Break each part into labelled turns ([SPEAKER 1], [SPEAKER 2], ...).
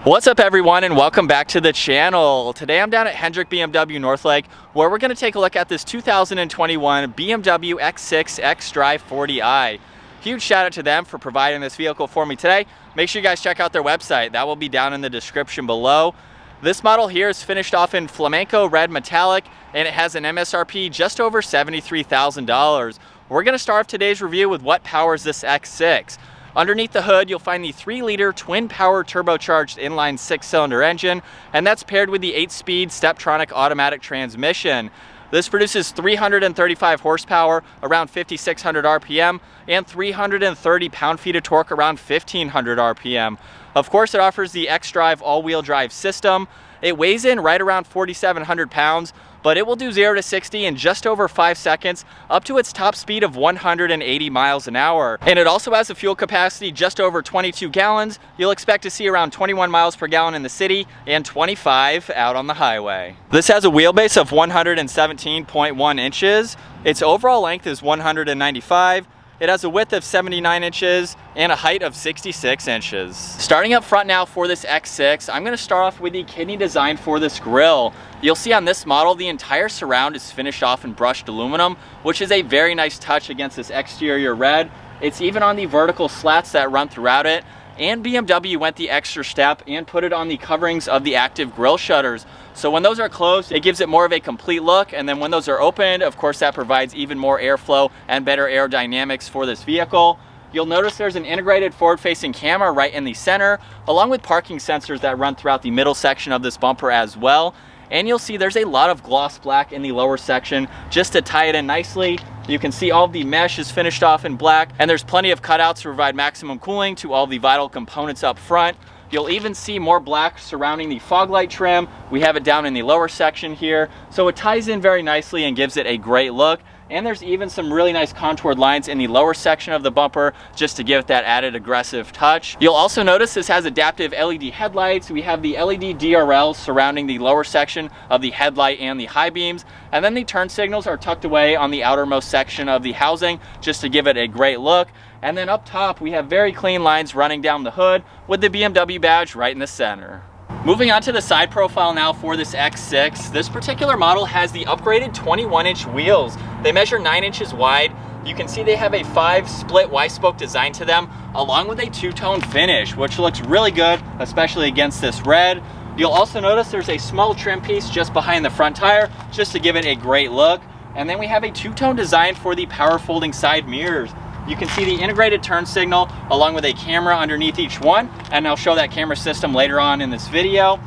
[SPEAKER 1] What's up everyone, and welcome back to the channel. Today I'm down at Hendrick BMW Northlake, where we're going to take a look at this 2021 BMW X6 xDrive40i. Huge shout out to them for providing this vehicle for me today. Make sure you guys check out their website. That will be down in the description below. This model here is finished off in flamenco red metallic, and it has an MSRP just over $73,000. We're going to start off today's review with what powers this X6. Underneath the hood, you'll find the 3-liter twin-power turbocharged inline 6-cylinder engine, and that's paired with the 8-speed Steptronic automatic transmission. This produces 335 horsepower, around 5,600 RPM, and 330 pound-feet of torque, around 1,500 RPM. Of course, it offers the xDrive all-wheel drive system. It weighs in right around 4,700 pounds, but it will do 0 to 60 in just over 5 seconds, up to its top speed of 180 miles an hour. And it also has a fuel capacity just over 22 gallons. You'll expect to see around 21 miles per gallon in the city and 25 out on the highway. This has a wheelbase of 117.1 inches. Its overall length is 195. It has a width of 79 inches and a height of 66 inches. Starting up front now for this X6, I'm gonna start off with the kidney design for this grille. You'll see on this model, the entire surround is finished off in brushed aluminum, which is a very nice touch against this exterior red. It's even on the vertical slats that run throughout it. And BMW went the extra step and put it on the coverings of the active grille shutters. So when those are closed, it gives it more of a complete look, and then when those are opened, of course that provides even more airflow and better aerodynamics for this vehicle. You'll notice there's an integrated forward-facing camera right in the center, along with parking sensors that run throughout the middle section of this bumper as well. And you'll see there's a lot of gloss black in the lower section just to tie it in nicely. You can see all of the mesh is finished off in black, and there's plenty of cutouts to provide maximum cooling to all the vital components up front. You'll even see more black surrounding the fog light trim. We have it down in the lower section here, so it ties in very nicely and gives it a great look. And there's even some really nice contoured lines in the lower section of the bumper just to give it that added aggressive touch. You'll also notice this has adaptive LED headlights. We have the LED DRLs surrounding the lower section of the headlight and the high beams. And then the turn signals are tucked away on the outermost section of the housing just to give it a great look. And then up top, we have very clean lines running down the hood with the BMW badge right in the center. Moving on to the side profile now for this X6. This particular model has the upgraded 21-inch wheels. They measure 9 inches wide. You can see they have a 5-split Y-spoke design to them, along with a 2-tone finish, which looks really good, especially against this red. You'll also notice there's a small trim piece just behind the front tire, just to give it a great look. And then we have a 2-tone design for the power folding side mirrors. You can see the integrated turn signal along with a camera underneath each one, and I'll show that camera system later on in this video.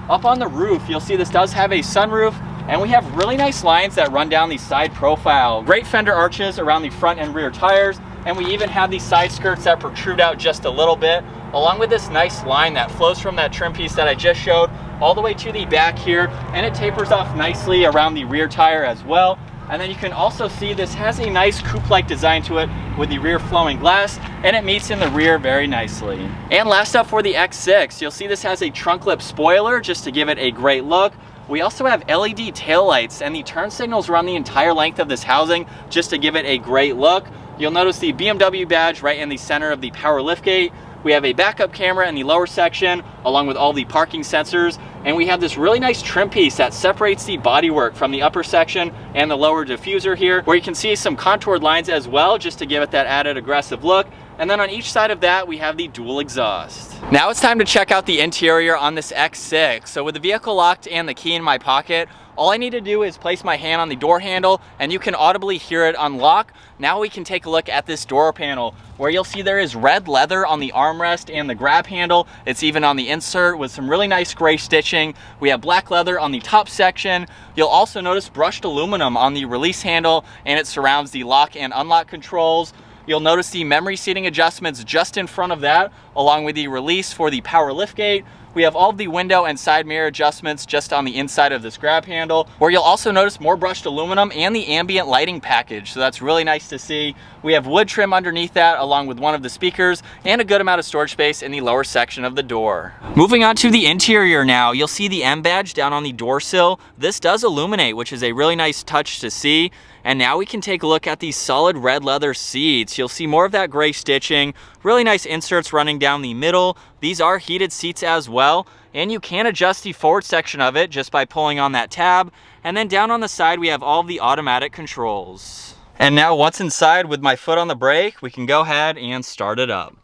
[SPEAKER 1] Up on the roof, you'll see this does have a sunroof, and we have really nice lines that run down the side profile. Great fender arches around the front and rear tires, and we even have these side skirts that protrude out just a little bit, along with this nice line that flows from that trim piece that I just showed all the way to the back here, and it tapers off nicely around the rear tire as well. And then you can also see this has a nice coupe-like design to it with the rear flowing glass, and it meets in the rear very nicely. And last up for the X6, you'll see this has a trunk lip spoiler just to give it a great look. We also have LED taillights, and the turn signals run the entire length of this housing just to give it a great look. You'll notice the BMW badge right in the center of the power liftgate. We have a backup camera in the lower section, along with all the parking sensors. And we have this really nice trim piece that separates the bodywork from the upper section and the lower diffuser here, where you can see some contoured lines as well, just to give it that added aggressive look. And then on each side of that, we have the dual exhaust. Now it's time to check out the interior on this X6. So with the vehicle locked and the key in my pocket, all I need to do is place my hand on the door handle, and you can audibly hear it unlock. Now we can take a look at this door panel, where you'll see there is red leather on the armrest and the grab handle. It's even on the insert with some really nice gray stitching. We have black leather on the top section. You'll also notice brushed aluminum on the release handle, and it surrounds the lock and unlock controls. You'll notice the memory seating adjustments just in front of that, along with the release for the power liftgate. We have all of the window and side mirror adjustments just on the inside of this grab handle, where you'll also notice more brushed aluminum and the ambient lighting package, so that's really nice to see. We have wood trim underneath that, along with one of the speakers, and a good amount of storage space in the lower section of the door. Moving on to the interior now, you'll see the M badge down on the door sill. This does illuminate, which is a really nice touch to see. And now we can take a look at these solid red leather seats. You'll see more of that gray stitching, really nice inserts running down the middle. These are heated seats as well, and you can adjust the forward section of it just by pulling on that tab. And then down on the side, we have all of the automatic controls. And now once inside with my foot on the brake, we can go ahead and start it up.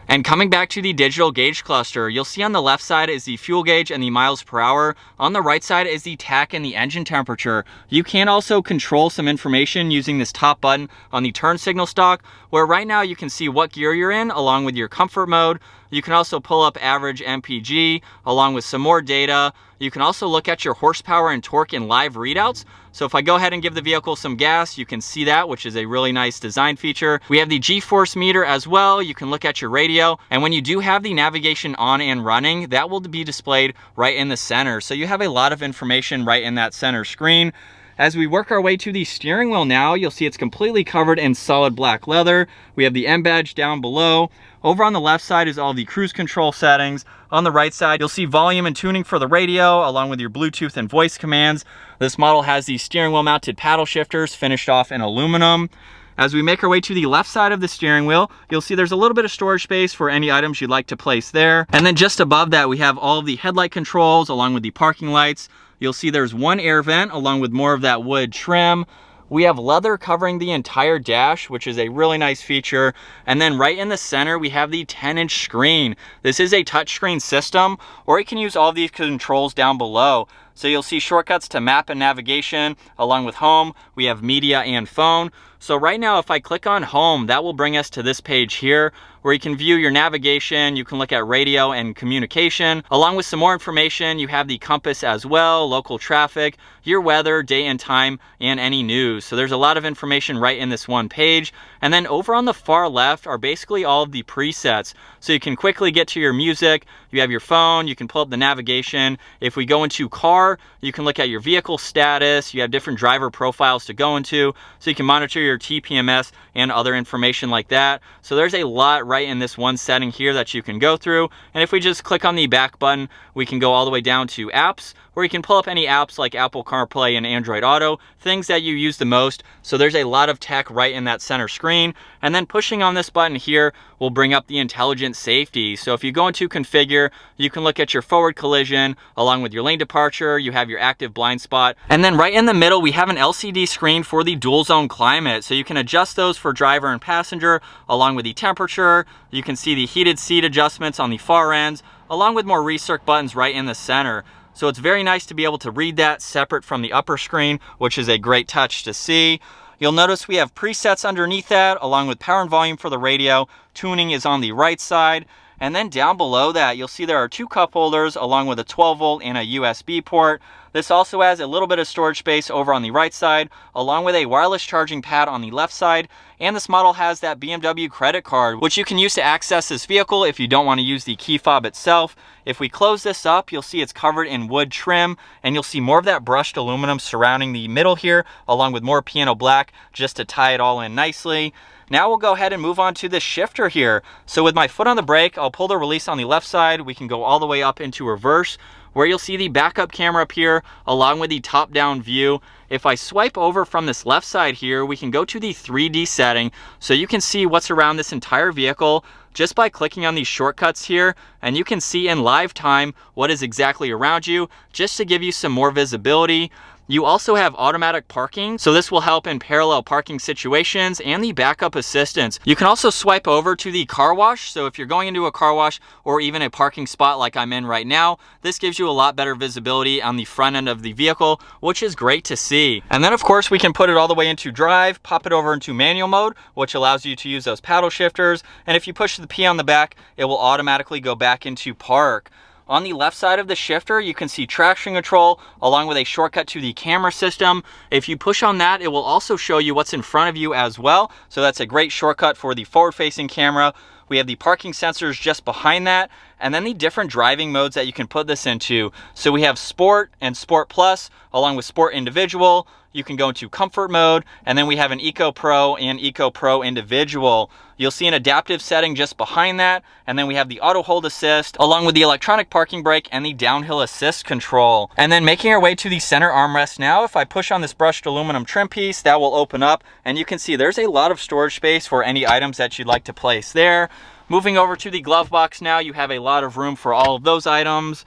[SPEAKER 1] And coming back to the digital gauge cluster, you'll see on the left side is the fuel gauge and the miles per hour. On the right side is the tach and the engine temperature. You can also control some information using this top button on the turn signal stalk, where right now you can see what gear you're in along with your comfort mode. You can also pull up average MPG along with some more data. You can also look at your horsepower and torque in live readouts. So if I go ahead and give the vehicle some gas, you can see that, which is a really nice design feature. We have the G-force meter as well. You can look at your radio. And when you do have the navigation on and running, that will be displayed right in the center. So you have a lot of information right in that center screen. As we work our way to the steering wheel now, you'll see it's completely covered in solid black leather. We have the M badge down below. Over on the left side is all the cruise control settings. On the right side, you'll see volume and tuning for the radio, along with your Bluetooth and voice commands. This model has the steering wheel mounted paddle shifters finished off in aluminum. As we make our way to the left side of the steering wheel, you'll see there's a little bit of storage space for any items you'd like to place there. And then just above that, we have all of the headlight controls along with the parking lights. You'll see there's one air vent along with more of that wood trim. We have leather covering the entire dash, which is a really nice feature. And then right in the center, we have the 10-inch screen. This is a touchscreen system, or you can use all these controls down below. So you'll see shortcuts to map and navigation. Along with home, we have media and phone. So right now, if I click on home, that will bring us to this page here, where you can view your navigation, you can look at radio and communication. Along with some more information, you have the compass as well, local traffic, your weather, date and time, and any news. So there's a lot of information right in this one page. And then over on the far left are basically all of the presets. So you can quickly get to your music, you have your phone, you can pull up the navigation. If we go into car, you can look at your vehicle status, you have different driver profiles to go into, so you can monitor your TPMS and other information like that. So there's a lot right in this one setting here that you can go through. And if we just click on the back button, we can go all the way down to apps, where you can pull up any apps like Apple CarPlay and Android Auto, things that you use the most. So there's a lot of tech right in that center screen. And then pushing on this button here will bring up the intelligent safety. So if you go into configure, you can look at your forward collision along with your lane departure. You have your active blind spot. And then right in the middle, we have an LCD screen for the dual zone climate. So you can adjust those for driver and passenger along with the temperature. You can see the heated seat adjustments on the far ends, along with more recirc buttons right in the center. So it's very nice to be able to read that separate from the upper screen, which is a great touch to see. You'll notice we have presets underneath that, along with power and volume for the radio. Tuning is on the right side. And then down below that, you'll see there are two cup holders along with a 12 volt and a USB port. This also has a little bit of storage space over on the right side, along with a wireless charging pad on the left side. And this model has that BMW credit card, which you can use to access this vehicle if you don't want to use the key fob itself. If we close this up, you'll see it's covered in wood trim, and you'll see more of that brushed aluminum surrounding the middle here, along with more piano black just to tie it all in nicely. Now we'll go ahead and move on to the shifter here. So with my foot on the brake, I'll pull the release on the left side. We can go all the way up into reverse, where you'll see the backup camera up here, along with the top-down view. If I swipe over from this left side here, we can go to the 3D setting, so you can see what's around this entire vehicle just by clicking on these shortcuts here, and you can see in live time what is exactly around you, just to give you some more visibility. You also have automatic parking, so this will help in parallel parking situations, and the backup assistance. You can also swipe over to the car wash, so if you're going into a car wash or even a parking spot like I'm in right now, this gives you a lot better visibility on the front end of the vehicle, which is great to see. And then of course we can put it all the way into drive, pop it over into manual mode, which allows you to use those paddle shifters, and if you push the P on the back, it will automatically go back into park. On the left side of the shifter, you can see traction control along with a shortcut to the camera system. If you push on that, it will also show you what's in front of you as well. So that's a great shortcut for the forward-facing camera. We have the parking sensors just behind that, and then the different driving modes that you can put this into. So we have Sport and Sport Plus, along with Sport Individual. you can go into comfort mode, and then we have an Eco Pro and Eco Pro Individual. You'll see an adaptive setting just behind that, and then we have the auto hold assist along with the electronic parking brake and the downhill assist control. And then making our way to the center armrest now, if I push on this brushed aluminum trim piece, that will open up, and you can see there's a lot of storage space for any items that you'd like to place there. Moving over to the glove box now, you have a lot of room for all of those items.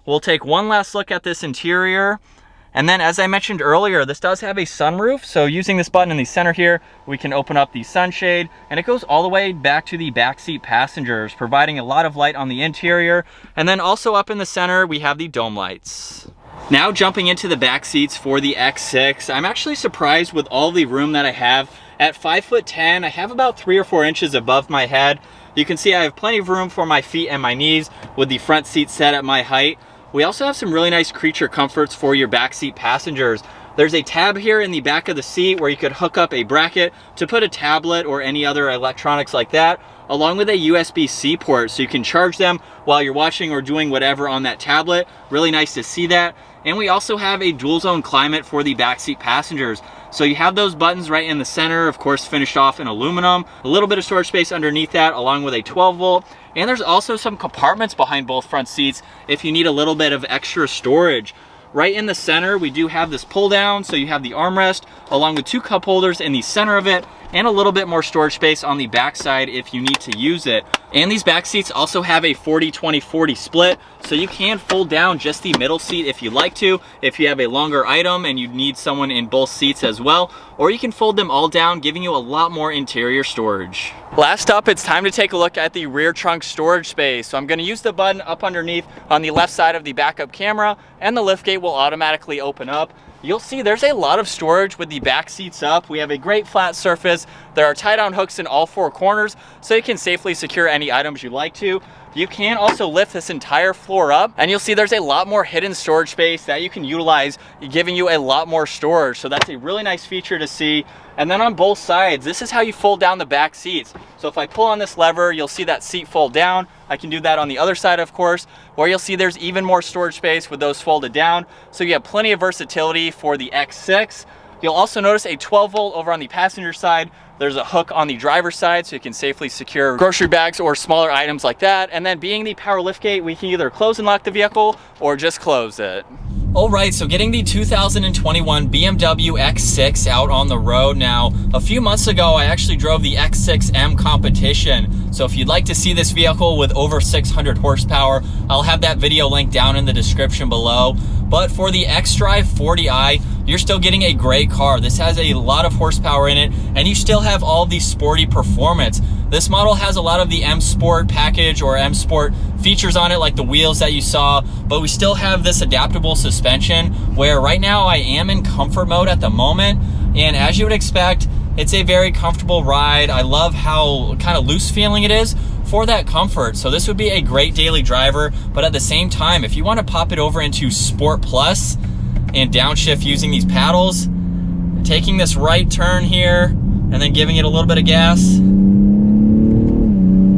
[SPEAKER 1] We'll take one last look at this interior. And then, as I mentioned earlier, this does have a sunroof. So using this button in the center here, we can open up the sunshade, and it goes all the way back to the backseat passengers, providing a lot of light on the interior. And then also up in the center, we have the dome lights. Now jumping into the back seats for the X6, I'm actually surprised with all the room that I have. At 5'10", I have about 3 or 4 inches above my head. You can see I have plenty of room for my feet and my knees with the front seat set at my height. We also have some really nice creature comforts for your backseat passengers. There's a tab here in the back of the seat where you could hook up a bracket to put a tablet or any other electronics like that, along with a USB-C port so you can charge them while you're watching or doing whatever on that tablet. Really nice to see that. And we also have a dual zone climate for the backseat passengers. So you have those buttons right in the center, of course finished off in aluminum, a little bit of storage space underneath that along with a 12 volt. And there's also some compartments behind both front seats if you need a little bit of extra storage. Right in the center, we do have this pull down, so you have the armrest along with 2 cup holders in the center of it, and a little bit more storage space on the back side if you need to use it. And these back seats also have a 40-20-40 split, so you can fold down just the middle seat if you like to, if you have a longer item and you need someone in both seats as well, or you can fold them all down, giving you a lot more interior storage. Last up, it's time to take a look at the rear trunk storage space. So I'm going to use the button up underneath on the left side of the backup camera, and the liftgate will automatically open up. You'll see there's a lot of storage with the back seats up. We have a great flat surface. There are tie-down hooks in all 4 corners, so you can safely secure any items you like to. You can also lift this entire floor up, and you'll see there's a lot more hidden storage space that you can utilize, giving you a lot more storage. So that's a really nice feature to see. And then on both sides, this is how you fold down the back seats. So if I pull on this lever, you'll see that seat fold down. I can do that on the other side, of course, where you'll see there's even more storage space with those folded down. So you have plenty of versatility for the X6. You'll also notice a 12 volt over on the passenger side. There's a hook on the driver's side so you can safely secure grocery bags or smaller items like that. And then being the power liftgate, we can either close and lock the vehicle or just close it. All right, so getting the 2021 BMW X6 out on the road now. A few months ago, I actually drove the X6M competition. So if you'd like to see this vehicle with over 600 horsepower, I'll have that video linked down in the description below. But for the xDrive40i, you're still getting a great car. This has a lot of horsepower in it, and you still have all the sporty performance. This model has a lot of the M Sport package or M Sport features on it, like the wheels that you saw, but we still have this adaptable suspension where right now I am in comfort mode at the moment. And as you would expect, it's a very comfortable ride. I love how kind of loose feeling it is for that comfort. So this would be a great daily driver, but at the same time, if you want to pop it over into Sport Plus and downshift using these paddles, taking this right turn here and then giving it a little bit of gas,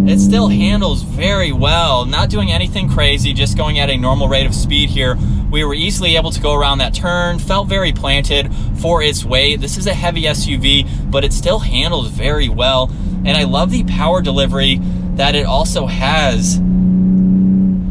[SPEAKER 1] it still handles very well. Not doing anything crazy, just going at a normal rate of speed here. We were easily able to go around that turn, felt very planted for its weight. This is a heavy SUV, but it still handles very well. And I love the power delivery that it also has.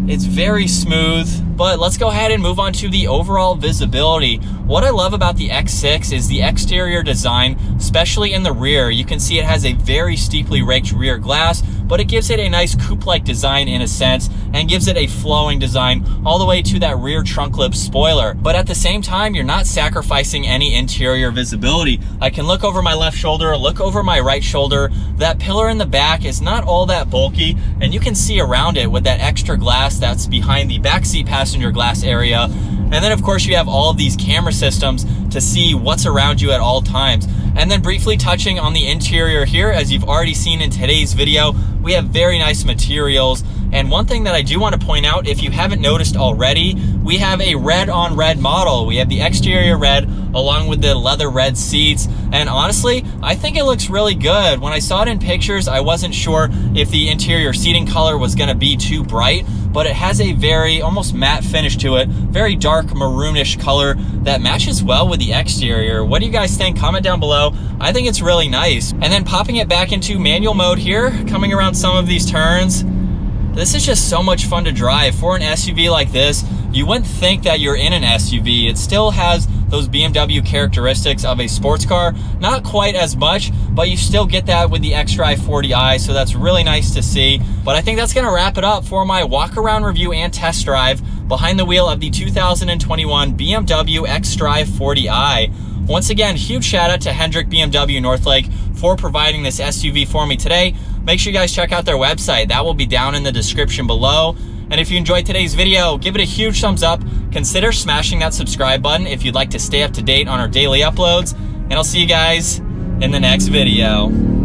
[SPEAKER 1] It's very smooth, but let's go ahead and move on to the overall visibility. What I love about the X6 is the exterior design, especially in the rear. You can see it has a very steeply raked rear glass, but it gives it a nice coupe-like design in a sense, and gives it a flowing design all the way to that rear trunk lip spoiler. But at the same time, you're not sacrificing any interior visibility. I can look over my left shoulder, look over my right shoulder. That pillar in the back is not all that bulky, and you can see around it with that extra glass that's behind the backseat passenger glass area. And then of course you have all of these camera systems to see what's around you at all times. And then briefly touching on the interior here, as you've already seen in today's video, we have very nice materials. And one thing that I do want to point out, if you haven't noticed already, we have a red on red model. We have the exterior red along with the leather red seats. And honestly, I think it looks really good. When I saw it in pictures, I wasn't sure if the interior seating color was going to be too bright, but it has a very almost matte finish to it, very dark maroonish color that matches well with the exterior. What do you guys think? Comment down below. I think it's really nice. And then popping it back into manual mode here, coming around some of these turns, this is just so much fun to drive. For an SUV like this, you wouldn't think that you're in an SUV. It still has those BMW characteristics of a sports car. Not quite as much, but you still get that with the xDrive40i, so that's really nice to see. But I think that's gonna wrap it up for my walk around review and test drive behind the wheel of the 2021 BMW xDrive40i. Once again, huge shout out to Hendrick BMW Northlake for providing this SUV for me today. Make sure you guys check out their website. That will be down in the description below. And if you enjoyed today's video, give it a huge thumbs up. Consider smashing that subscribe button if you'd like to stay up to date on our daily uploads. And I'll see you guys in the next video.